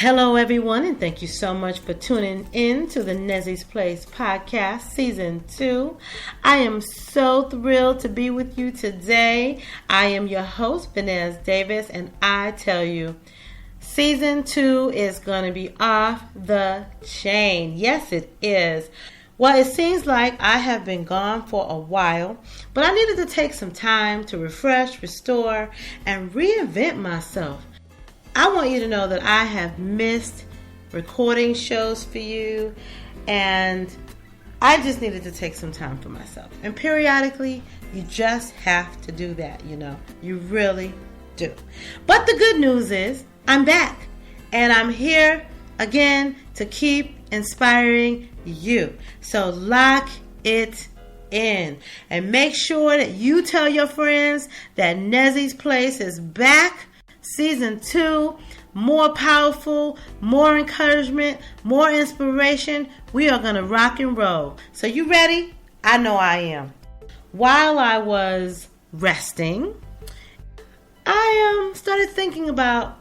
Hello, everyone, and thank you so much for tuning in to the Nezzy's Place podcast, Season 2. I am so thrilled to be with you today. I am your host, Vanez Davis, and I tell you, Season 2 is going to be off the chain. Yes, it is. Well, it seems like I have been gone for a while, but I needed to take some time to refresh, restore, and reinvent myself. I want you to know that I have missed recording shows for you, and I just needed to take some time for myself. And periodically, you just have to do that, You really do. But the good news is, I'm back, and I'm here again to keep inspiring you. So lock it in and make sure that you tell your friends that Nezzy's Place is back. Season 2, more powerful, more encouragement, more inspiration. We are going to rock and roll. So you ready? I know I am. While I was resting, I started thinking about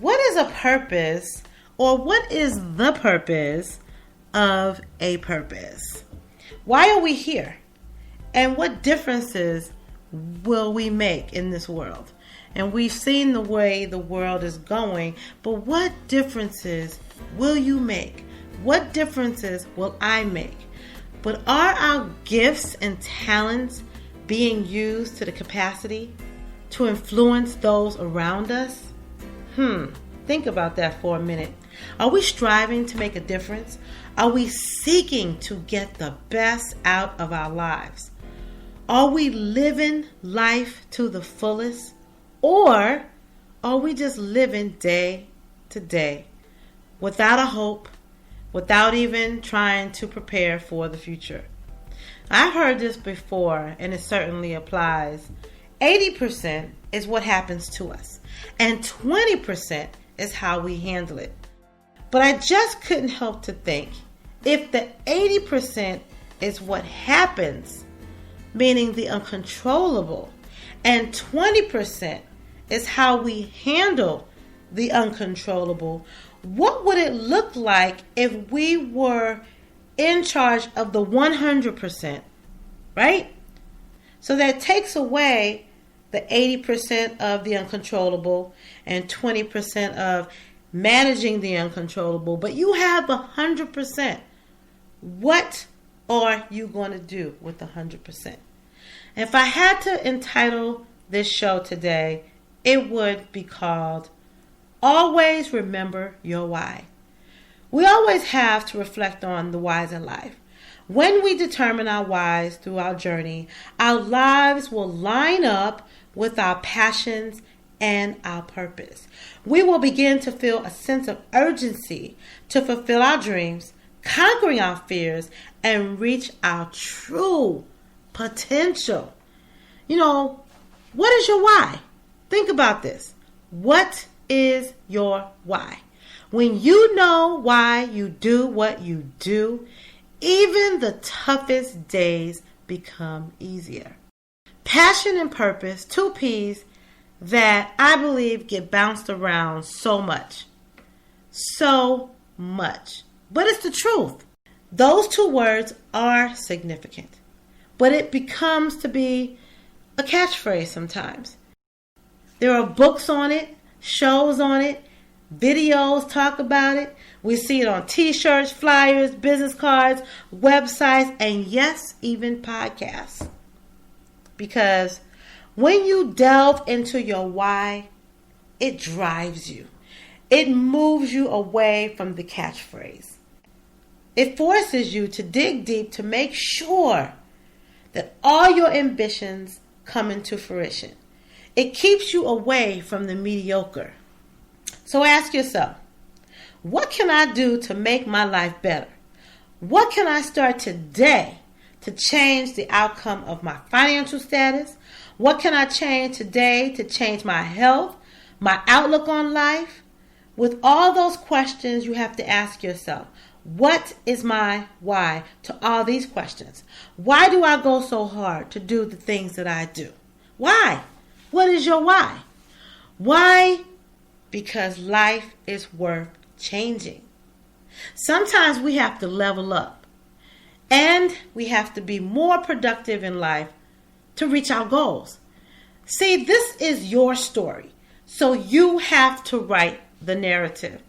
what is a purpose, or what is the purpose of a purpose? Why are we here? And what differences will we make in this world? And we've seen the way the world is going, but what differences will you make? What differences will I make? But are our gifts and talents being used to the capacity to influence those around us? Think about that for a minute. Are we striving to make a difference? Are we seeking to get the best out of our lives? Are we living life to the fullest? Or are we just living day to day without a hope, without even trying to prepare for the future? I've heard this before, and it certainly applies. 80% is what happens to us, and 20% is how we handle it. But I just couldn't help to think, if the 80% is what happens, meaning the uncontrollable, and 20% is how we handle the uncontrollable, what would it look like if we were in charge of the 100%, right? So that takes away the 80% of the uncontrollable and 20% of managing the uncontrollable, but you have 100%. What are you going to do with 100%? If I had to entitle this show today, it would be called Always Remember Your Why. We always have to reflect on the whys in life. When we determine our whys through our journey, our lives will line up with our passions and our purpose. We will begin to feel a sense of urgency to fulfill our dreams, conquering our fears, and reach our true potential. What is your why? Think about this. What is your why? When you know why you do what you do, even the toughest days become easier. Passion and purpose, two P's that I believe get bounced around so much. So much. But it's the truth. Those two words are significant. But it becomes to be a catchphrase sometimes. There are books on it, shows on it, videos talk about it. We see it on t-shirts, flyers, business cards, websites, and yes, even podcasts. Because when you delve into your why, it drives you. It moves you away from the catchphrase. It forces you to dig deep to make sure that all your ambitions come into fruition. It keeps you away from the mediocre. So ask yourself, what can I do to make my life better? What can I start today to change the outcome of my financial status? What can I change today to change my health, my outlook on life? With all those questions, you have to ask yourself, what is my why to all these questions? Why do I go so hard to do the things that I do? Why? What is your why? Why? Because life is worth changing. Sometimes we have to level up and we have to be more productive in life to reach our goals. See, this is your story, so you have to write the narrative.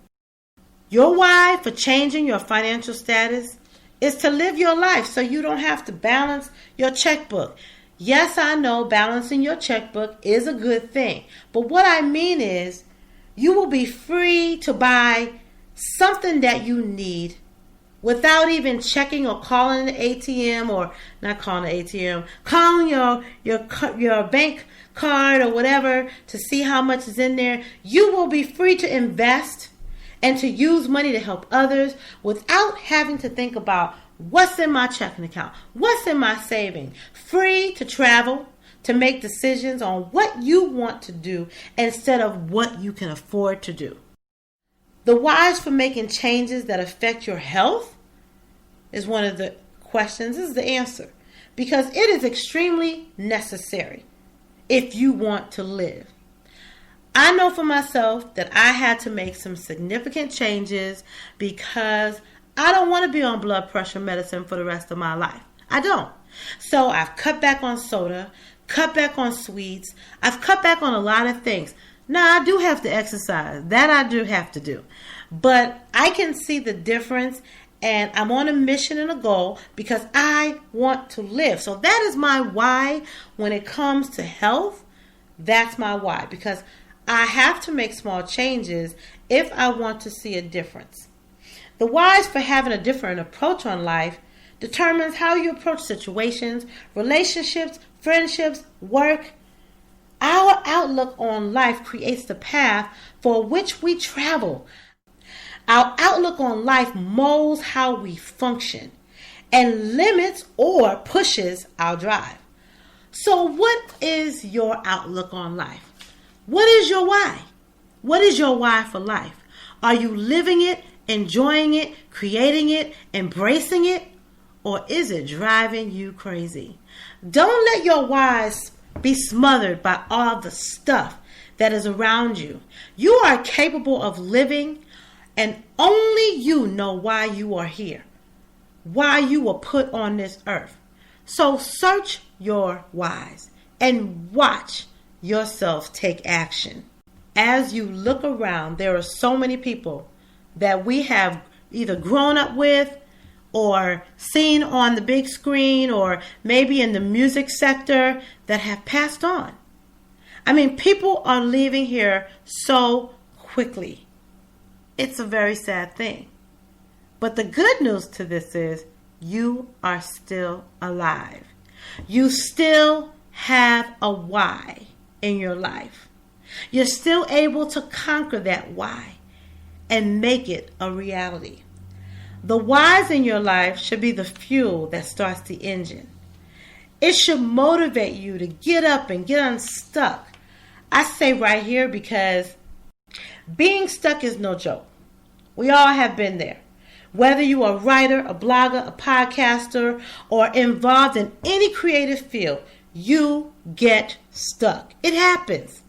Your why for changing your financial status is to live your life so you don't have to balance your checkbook. Yes, I know balancing your checkbook is a good thing, but what I mean is you will be free to buy something that you need without even checking or calling the ATM, or not calling the ATM, calling your bank card or whatever to see how much is in there. You will be free to invest and to use money to help others without having to think about what's in my checking account, what's in my savings. Free to travel, to make decisions on what you want to do instead of what you can afford to do. The whys for making changes that affect your health is one of the questions. This is the answer. Because it is extremely necessary if you want to live. I know for myself that I had to make some significant changes because I don't want to be on blood pressure medicine for the rest of my life. I don't. So I've cut back on soda, cut back on sweets. I've cut back on a lot of things. Now, I do have to exercise. That I do have to do. But I can see the difference, and I'm on a mission and a goal because I want to live. So that is my why when it comes to health. That's my why, because I have to make small changes if I want to see a difference. The whys for having a different approach on life determines how you approach situations, relationships, friendships, work. Our outlook on life creates the path for which we travel. Our outlook on life molds how we function and limits or pushes our drive. So what is your outlook on life? What is your why? What is your why for life? Are you living it, enjoying it, creating it, embracing it? Or is it driving you crazy? Don't let your whys be smothered by all the stuff that is around you. You are capable of living, and only you know why you are here, why you were put on this earth. So search your whys and watch yourself take action. As you look around, there are so many people that we have either grown up with or seen on the big screen or maybe in the music sector that have passed on. I mean, people are leaving here so quickly. It's a very sad thing. But the good news to this is you are still alive. You still have a why in your life. You're still able to conquer that why and make it a reality. The whys in your life should be the fuel that starts the engine. It should motivate you to get up and get unstuck. I say right here because being stuck is no joke. We all have been there. Whether you are a writer, a blogger, a podcaster, or involved in any creative field, you get stuck. It happens.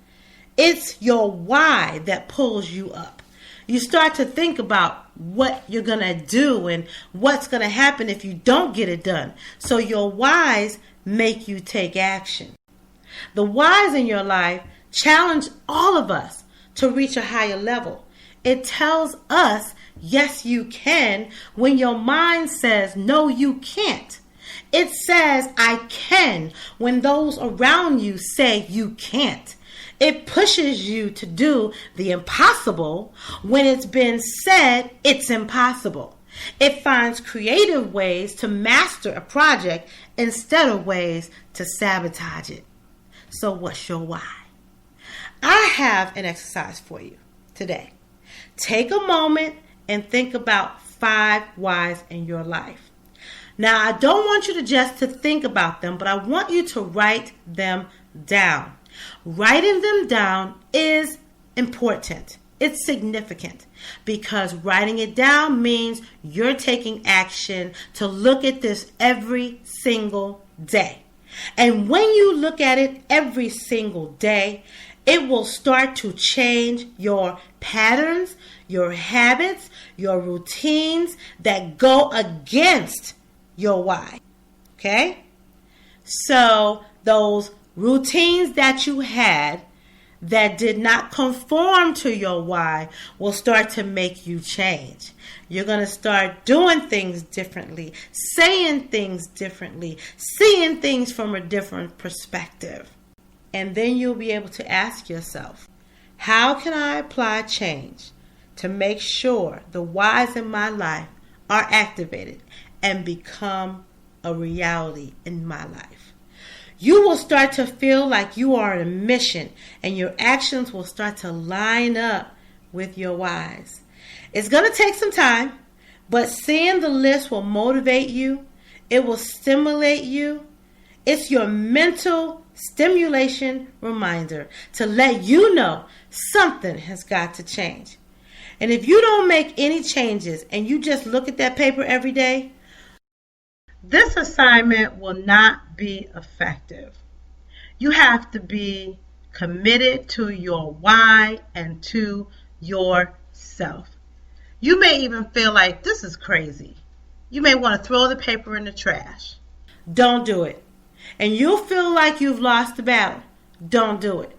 It's your why that pulls you up. You start to think about what you're going to do and what's going to happen if you don't get it done. So your whys make you take action. The whys in your life challenge all of us to reach a higher level. It tells us, yes, you can, when your mind says, no, you can't. It says, I can, when those around you say you can't. It pushes you to do the impossible when it's been said it's impossible. It finds creative ways to master a project instead of ways to sabotage it. So what's your why? I have an exercise for you today. Take a moment and think about 5 whys in your life. Now, I don't want you to just to think about them, but I want you to write them down. Writing them down is important. It's significant because writing it down means you're taking action to look at this every single day. And when you look at it every single day, it will start to change your patterns, your habits, your routines that go against your why. Okay? So those routines that you had that did not conform to your why will start to make you change. You're going to start doing things differently, saying things differently, seeing things from a different perspective. And then you'll be able to ask yourself, how can I apply change to make sure the whys in my life are activated and become a reality in my life? You will start to feel like you are on a mission, and your actions will start to line up with your whys. It's going to take some time, but seeing the list will motivate you. It will stimulate you. It's your mental stimulation reminder to let you know something has got to change. And if you don't make any changes and you just look at that paper every day, this assignment will not be effective. You have to be committed to your why and to yourself. You may even feel like this is crazy. You may want to throw the paper in the trash. Don't do it. And you'll feel like you've lost the battle. Don't do it.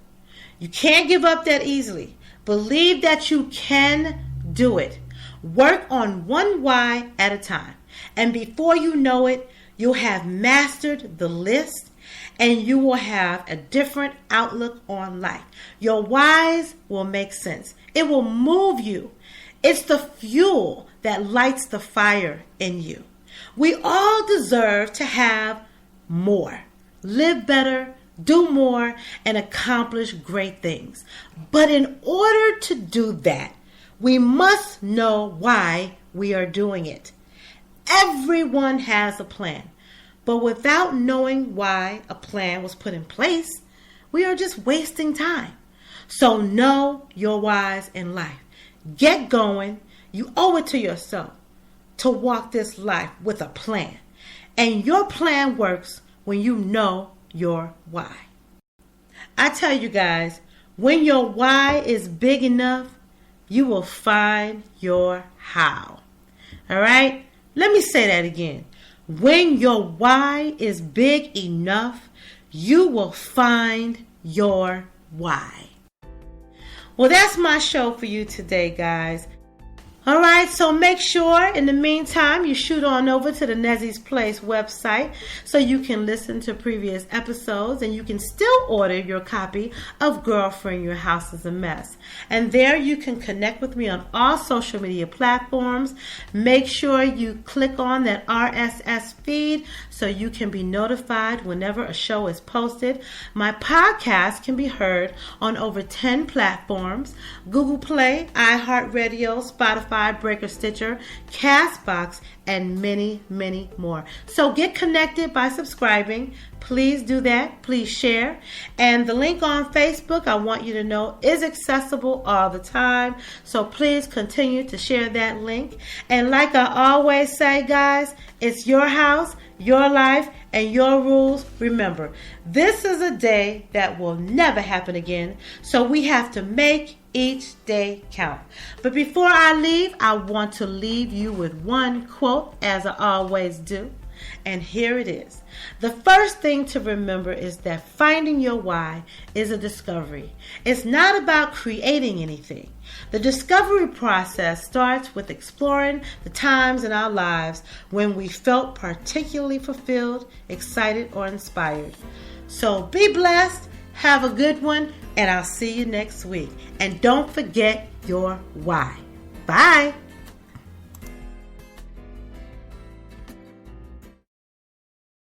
You can't give up that easily. Believe that you can do it. Work on one why at a time. And before you know it, you'll have mastered the list and you will have a different outlook on life. Your whys will make sense. It will move you. It's the fuel that lights the fire in you. We all deserve to have more, live better, do more, and accomplish great things. But in order to do that, we must know why we are doing it. Everyone has a plan, but without knowing why a plan was put in place, we are just wasting time. So know your whys in life. Get going. You owe it to yourself to walk this life with a plan. And your plan works when you know your why. I tell you guys, when your why is big enough, you will find your how. All right? Let me say that again. When your why is big enough, you will find your why. Well, that's my show for you today, guys. All right, so make sure in the meantime you shoot on over to the Nezzy's Place website so you can listen to previous episodes, and you can still order your copy of Girlfriend, Your House is a Mess. And there you can connect with me on all social media platforms. Make sure you click on that RSS feed so you can be notified whenever a show is posted. My podcast can be heard on over 10 platforms: Google Play, iHeartRadio, Spotify, Breaker, Stitcher, Castbox, and many, many more. So get connected by subscribing. Please do that. Please share. And the link on Facebook, I want you to know, is accessible all the time. So please continue to share that link. And like I always say, guys, it's your house, your life, and your rules. Remember, this is a day that will never happen again. So we have to make each day count. But before I leave, I want to leave you with one quote, as I always do. And here it is. The first thing to remember is that finding your why is a discovery. It's not about creating anything. The discovery process starts with exploring the times in our lives when we felt particularly fulfilled, excited, or inspired. So be blessed. Have a good one, and I'll see you next week. And don't forget your why. Bye.